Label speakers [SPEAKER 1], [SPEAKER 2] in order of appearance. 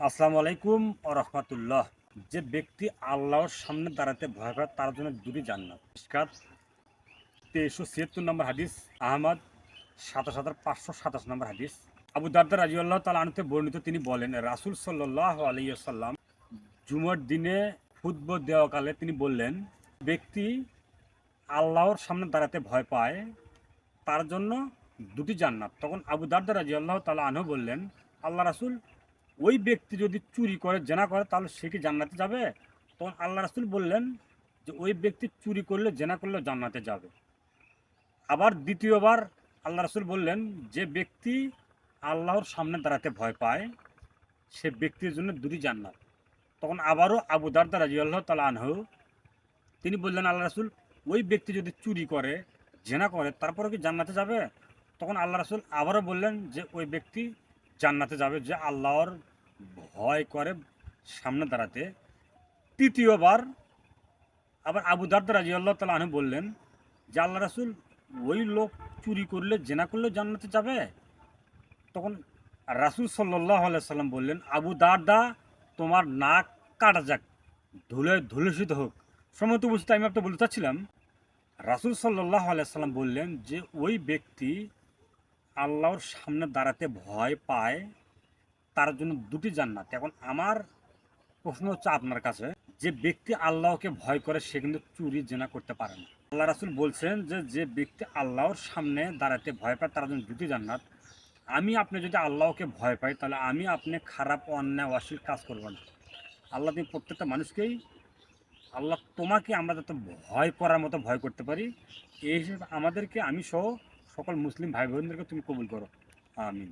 [SPEAKER 1] আসসালামু আলাইকুম ও রহমতুল্লাহ। যে ব্যক্তি আল্লাহর সামনে দাঁড়াতে ভয় পায় তার জন্য দুটি জান্নাত। মিশকাত 2376 নম্বর হাদিস, আহমদ 27527 নম্বর হাদিস। আবু দারদা রাদিয়াল্লাহু তাআলা আনহু থেকে বর্ণিত, তিনি বলেন, রাসূল সাল্লাল্লাহু আলাইহি ওয়াসাল্লাম জুমার দিনে খুতবা দেওয়াকালে তিনি বললেন, ব্যক্তি আল্লাহর সামনে দাঁড়াতে ভয় পায় তার জন্য দুটি জান্নাত। তখন আবু দারদা রাদিয়াল্লাহু তাআলা আনহু বললেন, আল্লাহ রাসূল, ওই ব্যক্তি যদি চুরি করে, জেনা করে, তাহলে সে কি জান্নাতে যাবে? তখন আল্লাহ রাসূল বললেন যে ওই ব্যক্তি চুরি করলে, জেনা করলে জান্নাতে যাবে। আবার দ্বিতীয়বার আল্লাহ রাসূল বললেন, যে ব্যক্তি আল্লাহর সামনে দাঁড়াতে ভয় পায় সে ব্যক্তির জন্য দুটি জান্নাত। তখন আবারও আবু দারদা রাদিয়াল্লাহু তাআলা আনহু তিনি বললেন, আল্লাহ রাসূল, ওই ব্যক্তি যদি চুরি করে, জেনা করে, তারপরে কি জান্নাতে যাবে? তখন আল্লাহ রাসূল আবারও বললেন যে ওই ব্যক্তি জান্নাতে যাবে যে আল্লাহর ভয় করে সামনে দাঁড়াতে। তৃতীয়বার আবার আবু দারদা রাদিয়াল্লাহু তাআলা আনহু বললেন যে আল্লাহ রাসূল, ওই লোক চুরি করলে, জেনা করলে জান্নাতে যাবে? তখন রাসূল সাল্লাল্লাহু আলাইহি সাল্লাম বললেন, আবু দারদা, তোমার নাক কাটা যাক, ধুলে ধুলুষিত হোক। সম্মত বুঝতে আমি আপনাকে বলতে চাচ্ছিলাম, রাসূল সাল্লাল্লাহু আলাইহি সাল্লাম বললেন যে ওই ব্যক্তি আল্লাহর সামনে দাঁড়াতে ভয় পায় তার জন্য দুটি জান্নাত। এখন আমার প্রশ্ন হচ্ছে আপনার কাছে, যে ব্যক্তি আল্লাহকে ভয় করে সে কিন্তু চুরি জেনা করতে পারে না। আল্লাহ রাসূল বলছেন যে যে ব্যক্তি আল্লাহর সামনে দাঁড়াতে ভয় পায় তার জন্য দুটি জান্নাত। আমি আপনি যদি আল্লাহকে ভয় পাই তাহলে আমি আপনি খারাপ, অন্যায়, অশ্লীল কাজ করব না। আল্লাহ তুমি প্রত্যেকটা মানুষকেই, আল্লাহ তোমাকে আমরা যাতে ভয় করার মতো ভয় করতে পারি, এই হিসেবে আমাদেরকে, আমি সহ সকল মুসলিম ভাই বোনদেরকে তুমি কবুল করো। আমিন।